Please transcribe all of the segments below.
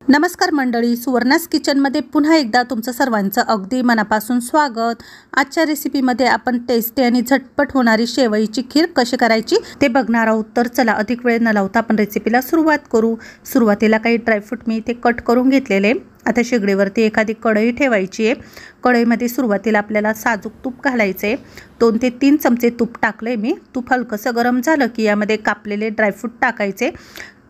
नमस्कार मंडळी, सुवर्णास किचनमध्ये पुन्हा एकदा तुमचं सर्वांचं अगदी मनापासून स्वागत। आजच्या रेसिपीमध्ये आपण टेस्टी आणि झटपट होणारी शेवईची खीर कशी करायची ते बघणार आहोत। तर चला अधिक वेळ न लावता आपण रेसिपीला सुरुवात करू। सुरुवातीला काही ड्रायफ्रूट मी ते कट करून घेतलेले। आता शेगडीवरती एखादी कढई ठेवायची आहे। कढईमध्ये सुरुवातीला आपल्याला साजूक तूप घालायचे आहे। 2 ते 3 चमचे तूप टाकले मी। तूप हलकसं गरम झालं की यामध्ये कापलेले ड्रायफ्रूट टाकायचे।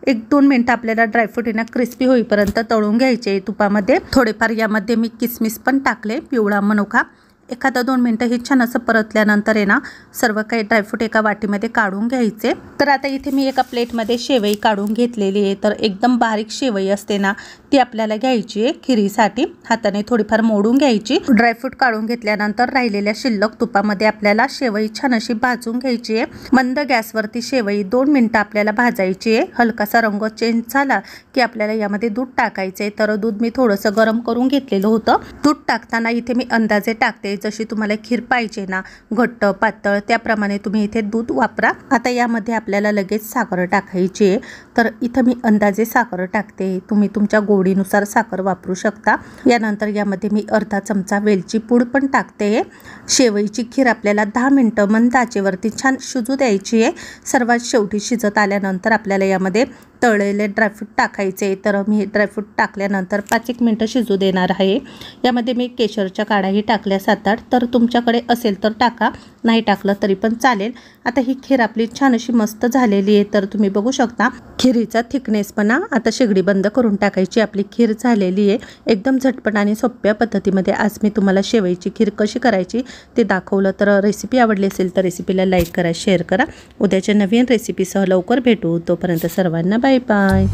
1-2 मिनिटं आपल्याला ड्रायफ्रूट ना क्रिस्पी होईपर्यंत तळून घ्यायचे तुपामध्ये। थोडेफार यामध्ये मी किसमिस पण टाकले, पिवळा मनुका। 1-2 मिनिटं हे छान असं परतल्यानंतर आहे ना सर्व काही ड्रायफ्रूट एका वाटीमध्ये काढून घ्यायचे। तर आता इथे मी एका प्लेटमध्ये शेवई काढून घेतलेली आहे। तर एकदम बारीक शेवई असते ना ती आपल्याला घ्यायची आहे खिरीसाठी। हाताने थोडीफार मोडून घ्यायची। ड्रायफ्रूट काढून घेतल्यानंतर राहिलेल्या शिल्लक तुपामध्ये आपल्याला शेवई छान अशी भाजून घ्यायची आहे। मंद गॅसवरती शेवई 2 मिनिटं आपल्याला भाजायची आहे। हलकासा रंग चेंज झाला की आपल्याला यामध्ये दूध टाकायचे। तर दूध मी थोडंसं गरम करून घेतलेलं होतं। दूध टाकताना इथे मी अंदाजे टाकते, जशी तुम्हाला खीर पाहिजे ना घट्ट पातळ त्याप्रमाणे तुम्ही इथे दूध वापरा। आता यामध्ये आपल्याला लगेच साखर टाकायची आहे। तर इथे मी अंदाजे साखर टाकते, तुम्ही तुमच्या गोडीनुसार साखर वापरू शकता। यानंतर यामध्ये मी अर्धा चमचा वेलची पूड पण टाकते। शेवईची खीर आपल्याला 10 मिनिटं मंद आचेवरती छान शिजू द्यायची आहे। सर्वात शेवटी शिजत आल्यानंतर आपल्याला यामध्ये तळलेले ड्रायफ्रूट टाकायचे। तर मी ड्रायफ्रूट टाकल्यानंतर 5-1 मिनिटं शिजू देणार आहे। यामध्ये मी केशरच्या काड्याही टाकल्या 7-8, तर तुमच्याकडे असेल तर टाका, नाही टाकलं तरी पण चालेल। आता ही खीर आपली छान अशी मस्त झालेली आहे। तर तुम्ही बघू शकता खिरीचा थिकनेसपणा। आता शेगडी बंद करून टाकायची, आपली खीर झालेली आहे। एकदम झटपट आणि सोप्या पद्धतीमध्ये आज मी तुम्हाला शेवईची खीर कशी करायची ते दाखवलं। तर रेसिपी आवडली असेल तर रेसिपीला लाईक करा, शेअर करा। उद्याच्या नवीन रेसिपीसह लवकर भेटू, तोपर्यंत सर्वांना बाय बाय।